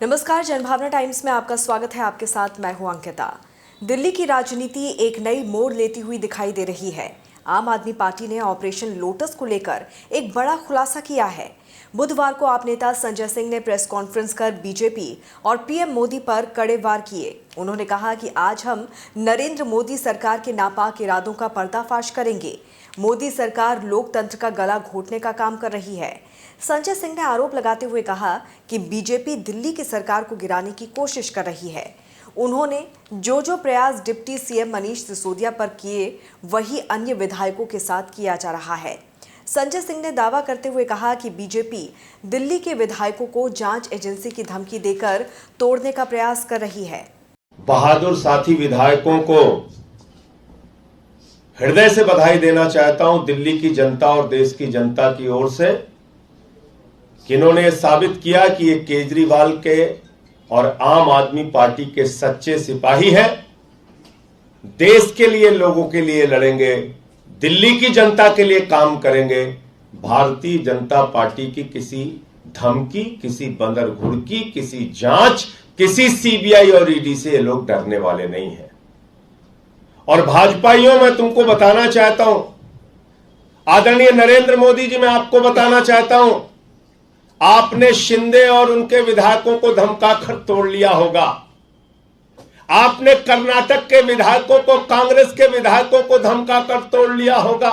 नमस्कार, जनभावना टाइम्स में आपका स्वागत है। आपके साथ मैं हूं अंकिता। दिल्ली की राजनीति एक नई मोड़ लेती हुई दिखाई दे रही है। आम आदमी पार्टी ने ऑपरेशन लोटस को लेकर एक बड़ा खुलासा किया है। बुधवार को आप नेता संजय सिंह ने प्रेस कॉन्फ्रेंस कर बीजेपी और पीएम मोदी पर कड़े वार किए। उन्होंने कहा कि आज हम नरेंद्र मोदी सरकार के नापाक इरादों का पर्दाफाश करेंगे। मोदी सरकार लोकतंत्र का गला घोटने का काम कर रही है। संजय सिंह ने आरोप लगाते हुए कहा कि बीजेपी दिल्ली की सरकार को गिराने की कोशिश कर रही है। उन्होंने जो प्रयास डिप्टी सीएम मनीष सिसोदिया पर किए, वही अन्य विधायकों के साथ किया जा रहा है। संजय सिंह ने दावा करते हुए कहा कि बीजेपी दिल्ली के विधायकों को जांच एजेंसी की धमकी देकर तोड़ने का प्रयास कर रही है। बहादुर साथी विधायकों को हृदय से बधाई देना चाहता हूं, दिल्ली की जनता और देश की जनता की ओर से, कि इन्होंने साबित किया कि ये केजरीवाल के और आम आदमी पार्टी के सच्चे सिपाही हैं। देश के लिए, लोगों के लिए लड़ेंगे, दिल्ली की जनता के लिए काम करेंगे। भारतीय जनता पार्टी की किसी धमकी, किसी बंदर घुड़की, किसी जांच, किसी सीबीआई और ईडी से ये लोग डरने वाले नहीं हैं। और भाजपाइयों, मैं तुमको बताना चाहता हूं, आदरणीय नरेंद्र मोदी जी, मैं आपको बताना चाहता हूं, आपने शिंदे और उनके विधायकों को धमकाकर तोड़ लिया होगा। आपने कर्नाटक के विधायकों को, कांग्रेस के विधायकों को धमकाकर तोड़ लिया होगा।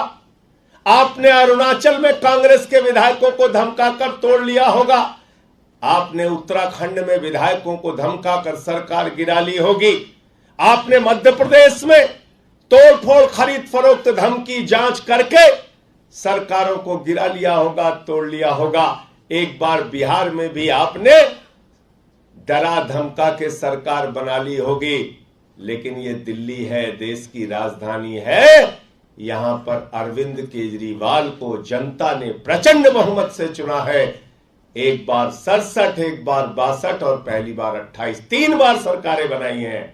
आपने अरुणाचल में कांग्रेस के विधायकों को धमकाकर तोड़ लिया होगा। आपने उत्तराखंड में विधायकों को धमकाकर सरकार गिरा ली होगी। आपने मध्य प्रदेश में तोड़फोड़, खरीद फरोख्त, धमकी, जांच करके सरकारों को गिरा लिया होगा, तोड़ लिया होगा। एक बार बिहार में भी आपने डरा धमका के सरकार बना ली होगी। लेकिन ये दिल्ली है, देश की राजधानी है। यहां पर अरविंद केजरीवाल को जनता ने प्रचंड बहुमत से चुना है। एक बार 67, एक बार 62 और पहली बार 28, 3 बार सरकारें बनाई हैं।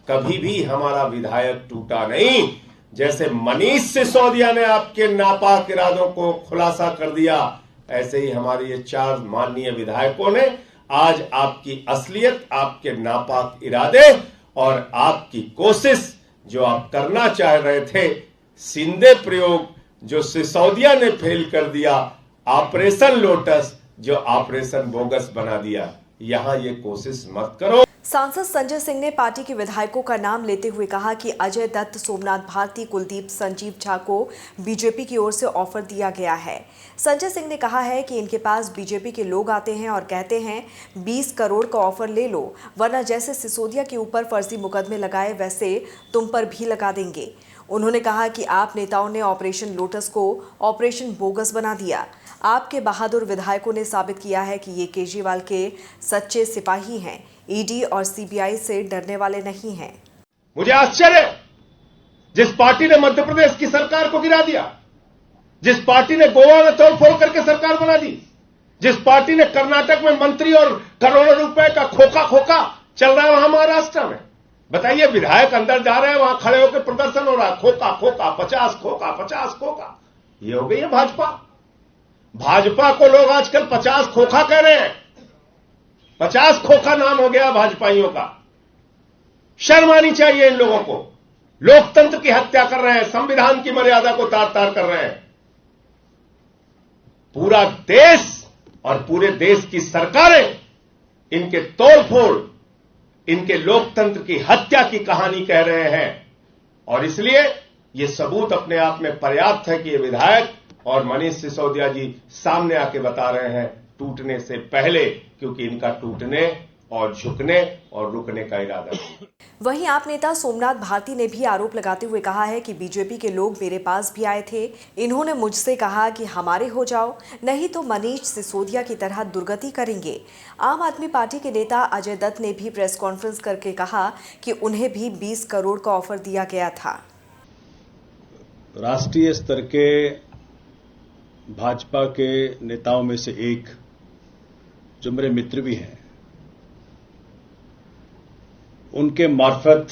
कभी भी हमारा विधायक टूटा नहीं। जैसे मनीष सिसोदिया ने आपके नापाक इरादों को खुलासा कर दिया, ऐसे ही हमारे ये 4 माननीय विधायकों ने आज आपकी असलियत, आपके नापाक इरादे और आपकी कोशिश जो आप करना चाह रहे थे, शिंदे प्रयोग जो सिसोदिया ने फेल कर दिया, ऑपरेशन लोटस जो ऑपरेशन बोगस बना दिया, यहां ये कोशिश मत करो। सांसद संजय सिंह ने पार्टी के विधायकों का नाम लेते हुए कहा कि अजय दत्त, सोमनाथ भारती, कुलदीप, संजीव झा को बीजेपी की ओर से ऑफर दिया गया है। संजय सिंह ने कहा है कि इनके पास बीजेपी के लोग आते हैं और कहते हैं 20 करोड़ का ऑफर ले लो, वरना जैसे सिसोदिया के ऊपर फर्जी मुकदमे लगाए वैसे तुम पर भी लगा देंगे। उन्होंने कहा कि आप नेताओं ने ऑपरेशन लोटस को ऑपरेशन बोगस बना दिया। आपके बहादुर विधायकों ने साबित किया है कि ये केजरीवाल के सच्चे सिपाही हैं, ईडी और सीबीआई से डरने वाले नहीं हैं। मुझे आश्चर्य, जिस पार्टी ने मध्य प्रदेश की सरकार को गिरा दिया, जिस पार्टी ने गोवा में तोड़फोड़ करके सरकार बना दी, जिस पार्टी ने कर्नाटक में मंत्री और करोड़ों रुपए का खोखा चल रहा है वहां महाराष्ट्र में, बताइए, विधायक अंदर जा रहे हैं, वहां खड़े होकर प्रदर्शन हो रहा है, खोखा 50 खोखा। ये हो गई है भाजपा। भाजपा को लोग आजकल 50 खोखा कह रहे हैं। 50 खोखा नाम हो गया भाजपाइयों का। शर्म आनी चाहिए इन लोगों को। लोकतंत्र की हत्या कर रहे हैं, संविधान की मर्यादा को तार-तार कर रहे हैं। पूरा देश और पूरे देश की सरकारें इनके तोड़फोड़, इनके लोकतंत्र की हत्या की कहानी कह रहे हैं। और इसलिए यह सबूत अपने आप में पर्याप्त है कि ये विधायक और मनीष सिसोदिया जी सामने आके बता रहे हैं टूटने से पहले, क्योंकि इनका टूटने और झुकने और रुकने का इरादा नहीं। वहीं आप नेता सोमनाथ भारती ने भी आरोप लगाते हुए कहा है कि बीजेपी के लोग मेरे पास भी आए थे। इन्होंने मुझसे कहा कि हमारे हो जाओ, नहीं तो मनीष सिसोदिया की तरह दुर्गति करेंगे। आम आदमी पार्टी के नेता अजय दत्त ने भी प्रेस कॉन्फ्रेंस करके कहा कि उन्हें भी 20 करोड़ का ऑफर दिया गया था। राष्ट्रीय स्तर के भाजपा के नेताओं में से एक, जो मेरे मित्र भी हैं, उनके मार्फत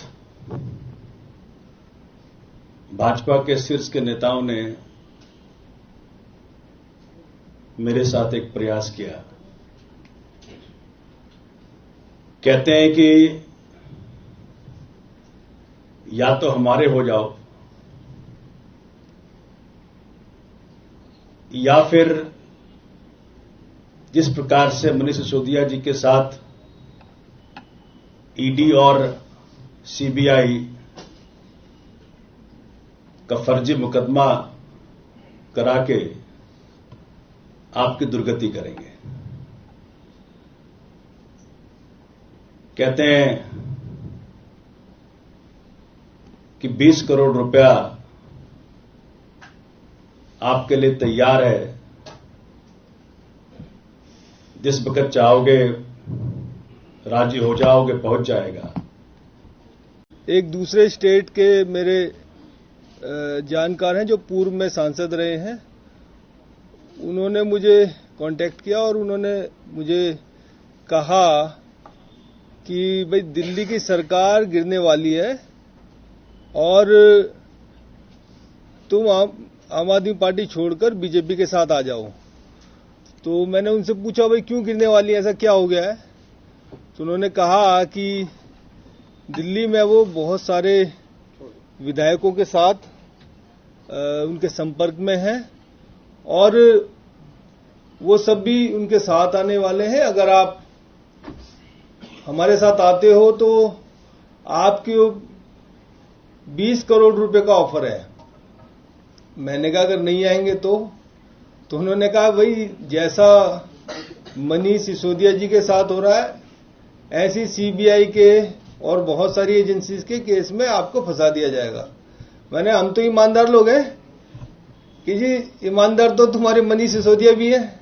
भाजपा के शीर्ष के नेताओं ने मेरे साथ एक प्रयास किया कहते हैं कि या तो हमारे हो जाओ या फिर जिस प्रकार से मनीष सिसोदिया जी के साथ ईडी और सीबीआई का फर्जी मुकदमा करा के आपकी दुर्गति करेंगे। कहते हैं कि 20 करोड़ रुपया आपके लिए तैयार है, जिस वक्त चाहोगे राजी हो जाओगे, पहुंच जाएगा। एक दूसरे स्टेट के मेरे जानकार हैं जो पूर्व में सांसद रहे हैं, उन्होंने मुझे कांटेक्ट किया और उन्होंने मुझे कहा कि भाई दिल्ली की सरकार गिरने वाली है और तुम आम आदमी पार्टी छोड़कर बीजेपी के साथ आ जाओ। तो मैंने उनसे पूछा भाई क्यों गिरने वाली है, ऐसा क्या हो गया है? तो उन्होंने कहा कि दिल्ली में वो बहुत सारे विधायकों के साथ उनके संपर्क में हैं और वो सब भी उनके साथ आने वाले हैं। अगर आप हमारे साथ आते हो तो आपके 20 करोड़ रुपए का ऑफर है। मैंने कहा अगर नहीं आएंगे तो उन्होंने कहा भाई जैसा मनीष सिसोदिया जी के साथ हो रहा है ऐसी सीबीआई के और बहुत सारी एजेंसीज के केस में आपको फंसा दिया जाएगा। हम तो ईमानदार लोग हैं कि जी ईमानदार तो तुम्हारे मनीष सिसोदिया भी है।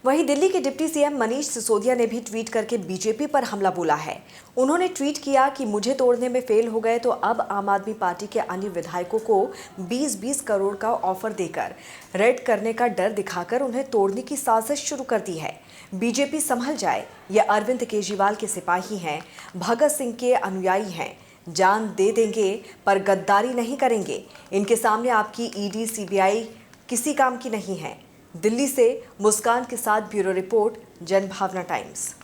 वहीं दिल्ली के डिप्टी सीएम मनीष सिसोदिया ने भी ट्वीट करके बीजेपी पर हमला बोला है। उन्होंने ट्वीट किया कि मुझे तोड़ने में फेल हो गए तो अब आम आदमी पार्टी के अन्य विधायकों को 20-20 करोड़ का ऑफर देकर रेड करने का डर दिखाकर उन्हें तोड़ने की साजिश शुरू कर दी है। बीजेपी संभल जाए, ये अरविंद केजरीवाल के सिपाही हैं, भगत सिंह के अनुयायी हैं, जान दे देंगे पर गद्दारी नहीं करेंगे। इनके सामने आपकी ईडी सीबीआई किसी काम की नहीं है। दिल्ली से मुस्कान के साथ ब्यूरो रिपोर्ट, जनभावना टाइम्स।